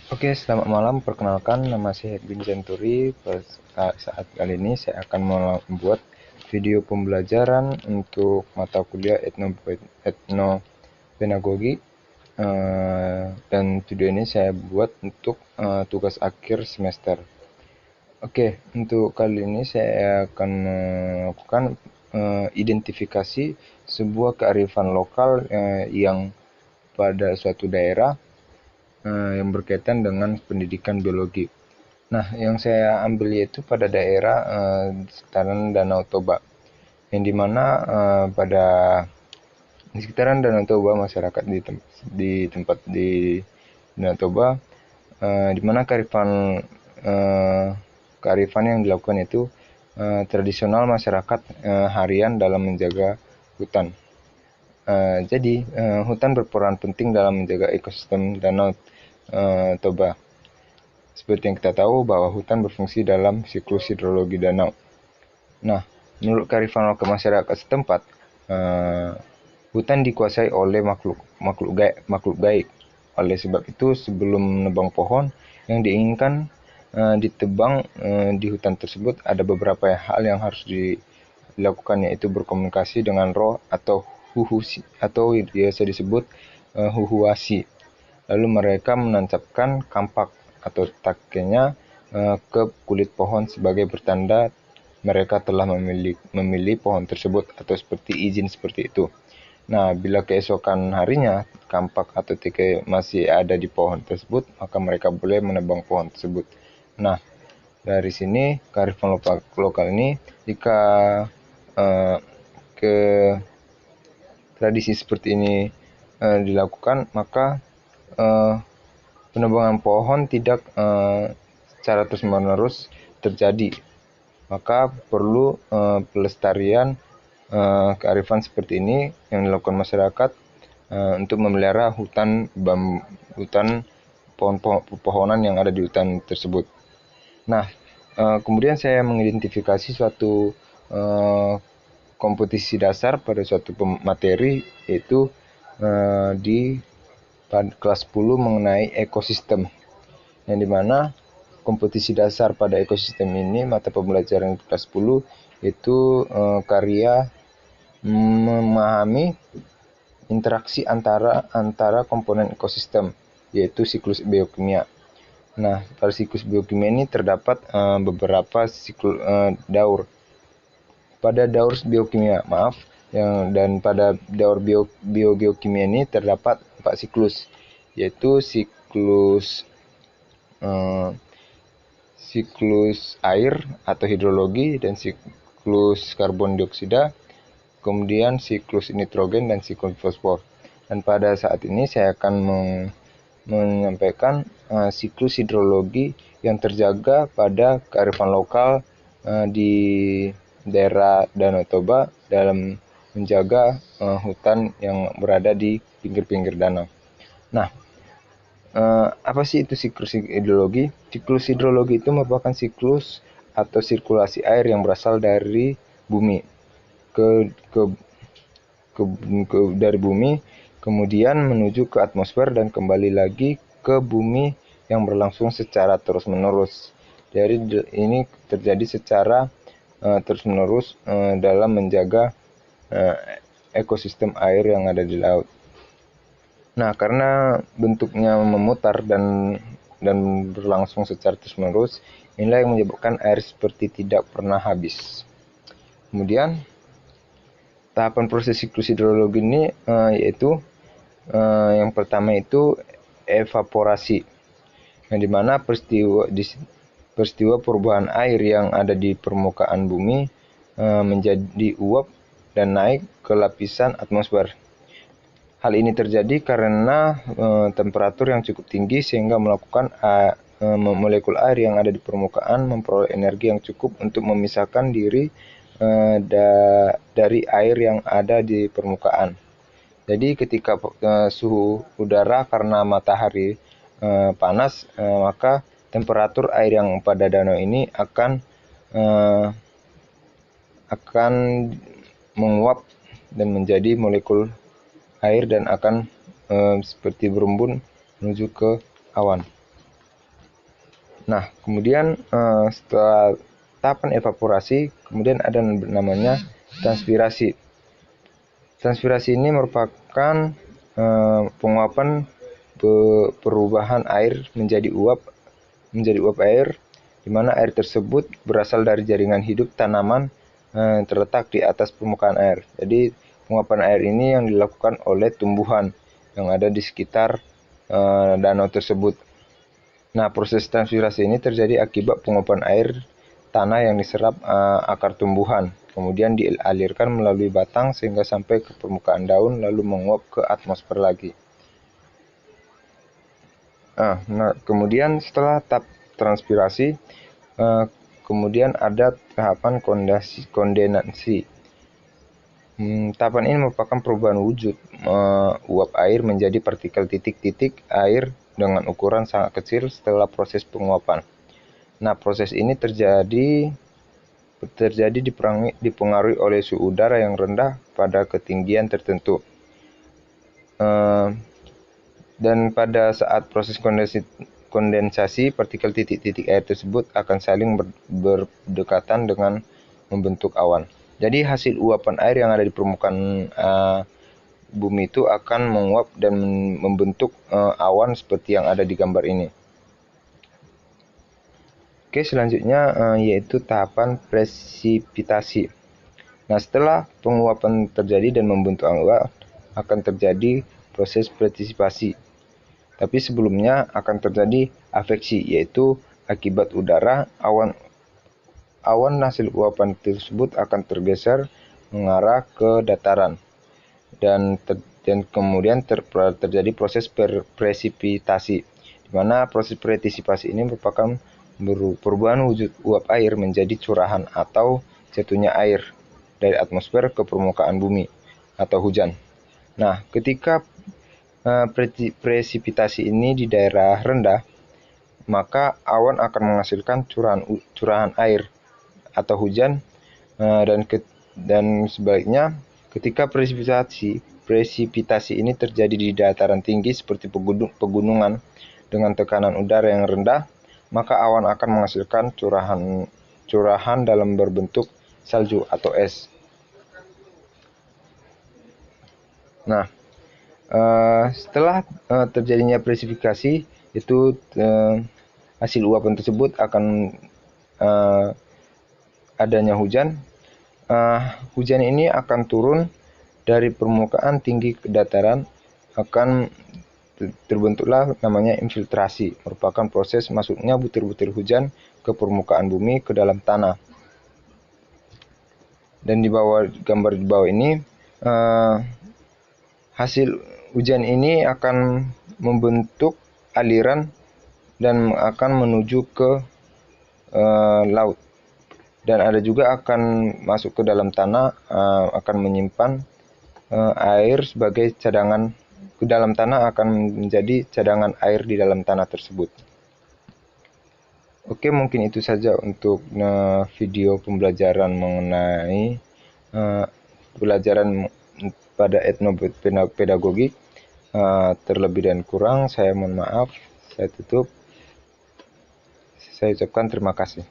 Oke, selamat malam. Perkenalkan, nama saya Edwin Centuri. Saat kali ini saya akan membuat video pembelajaran untuk mata kuliah etnopedagogi. Dan video ini saya buat untuk tugas akhir semester. Oke, untuk kali ini saya akan melakukan identifikasi sebuah kearifan lokal yang pada suatu daerah yang berkaitan dengan pendidikan biologi. Nah, yang saya ambil yaitu pada daerah sekitaran Danau Toba, yang dimana pada di sekitaran Danau Toba masyarakat di tempat di Danau Toba, dimana kearifan yang dilakukan itu tradisional masyarakat harian dalam menjaga hutan. Jadi, hutan berperan penting dalam menjaga ekosistem Danau Toba. Seperti yang kita tahu bahwa hutan berfungsi dalam siklus hidrologi danau. Nah, menurut kearifan lokal masyarakat setempat, hutan dikuasai oleh makhluk gaib. Oleh sebab itu, sebelum menebang pohon yang diinginkan ditebang di hutan tersebut, ada beberapa hal yang harus dilakukan, yaitu berkomunikasi dengan roh atau huhusi, atau biasa disebut huhuasi. Lalu mereka menancapkan kampak atau takenya ke kulit pohon sebagai pertanda mereka telah memilih pohon tersebut, atau seperti izin seperti itu. Nah, bila keesokan harinya kampak atau tike masih ada di pohon tersebut, maka mereka boleh menebang pohon tersebut. Nah, dari sini kearifan lokal ini, jika uh, ke tradisi seperti ini dilakukan, maka uh, penebangan pohon tidak secara terus-menerus terjadi. Maka perlu pelestarian kearifan seperti ini yang dilakukan masyarakat untuk memelihara hutan pepohonan yang ada di hutan tersebut. Nah, kemudian saya mengidentifikasi suatu kompetisi dasar pada suatu materi, yaitu di kelas 10 mengenai ekosistem, yang dimana kompetisi dasar pada ekosistem ini, mata pembelajaran kelas 10, itu karya memahami interaksi antara komponen ekosistem, yaitu siklus biokimia. Nah, pada siklus biokimia ini terdapat beberapa daur. Pada daur biokimia, dan pada daur biogeokimia ini terdapat 4 siklus, yaitu siklus air atau hidrologi, dan siklus karbon dioksida, kemudian siklus nitrogen, dan siklus fosfor. Dan pada saat ini saya akan menyampaikan siklus hidrologi yang terjaga pada kearifan lokal di daerah Danau Toba dalam menjaga hutan yang berada di pinggir-pinggir danau. Nah, apa sih itu siklus hidrologi? Siklus hidrologi itu merupakan siklus atau sirkulasi air yang berasal dari bumi ke, ke, dari bumi, kemudian menuju ke atmosfer dan kembali lagi ke bumi, yang berlangsung secara terus-menerus. Jadi ini terjadi secara terus-menerus dalam menjaga ekosistem air yang ada di laut. Nah, karena bentuknya memutar dan berlangsung secara terus-menerus, inilah yang menyebabkan air seperti tidak pernah habis. Kemudian, tahapan proses siklus hidrologi ini yaitu yang pertama itu evaporasi, yang dimana peristiwa perubahan air yang ada di permukaan bumi menjadi uap dan naik ke lapisan atmosfer. Hal ini terjadi karena temperatur yang cukup tinggi, sehingga molekul air yang ada di permukaan memperoleh energi yang cukup untuk memisahkan diri dari air yang ada di permukaan. Jadi ketika suhu udara karena matahari panas, maka temperatur air yang pada danau ini akan menguap dan menjadi molekul air, dan akan seperti berembun menuju ke awan. Nah, kemudian setelah tahapan evaporasi, kemudian ada namanya transpirasi. Transpirasi ini merupakan penguapan perubahan air menjadi uap air, di mana air tersebut berasal dari jaringan hidup tanaman terletak di atas permukaan air. Jadi penguapan air ini yang dilakukan oleh tumbuhan yang ada di sekitar danau tersebut. Nah, proses transpirasi ini terjadi akibat penguapan air tanah yang diserap akar tumbuhan, kemudian dialirkan melalui batang sehingga sampai ke permukaan daun lalu menguap ke atmosfer lagi. Nah, kemudian setelah tahap transpirasi, kemudian ada tahapan kondensi. Tahapan ini merupakan perubahan wujud uap air menjadi partikel titik-titik air dengan ukuran sangat kecil setelah proses penguapan. Nah, proses ini terjadi dipengaruhi oleh suhu udara yang rendah pada ketinggian tertentu. Dan pada saat proses kondensasi, partikel titik-titik air tersebut akan saling berdekatan dengan membentuk awan. Jadi hasil uapan air yang ada di permukaan bumi itu akan menguap dan membentuk awan seperti yang ada di gambar ini. Oke, selanjutnya yaitu tahapan presipitasi. Nah, setelah penguapan terjadi dan membentuk awan, akan terjadi proses presipitasi. Tapi sebelumnya akan terjadi aveksi, yaitu akibat udara, awan hasil uapan tersebut akan tergeser mengarah ke dataran dan kemudian terjadi proses presipitasi, di mana proses presipitasi ini merupakan perubahan wujud uap air menjadi curahan atau jatuhnya air dari atmosfer ke permukaan bumi atau hujan. Nah, ketika presipitasi ini di daerah rendah, maka awan akan menghasilkan curahan air atau hujan, dan sebaliknya ketika presipitasi ini terjadi di dataran tinggi seperti pegunungan dengan tekanan udara yang rendah, maka awan akan menghasilkan curahan dalam berbentuk salju atau es. Nah, setelah terjadinya presipitasi, itu hasil uapan tersebut akan adanya hujan. Hujan ini akan turun dari permukaan tinggi ke dataran, akan terbentuklah namanya infiltrasi, merupakan proses masuknya butir-butir hujan ke permukaan bumi ke dalam tanah. Dan di bawah gambar di bawah ini, hasil hujan ini akan membentuk aliran dan akan menuju ke laut, dan ada juga akan masuk ke dalam tanah, akan menyimpan air sebagai cadangan ke dalam tanah, akan menjadi cadangan air di dalam tanah tersebut. Oke, mungkin itu saja untuk video pembelajaran mengenai pelajaran pada etnopedagogi. Terlebih dan kurang saya mohon maaf. Saya tutup. Saya ucapkan terima kasih.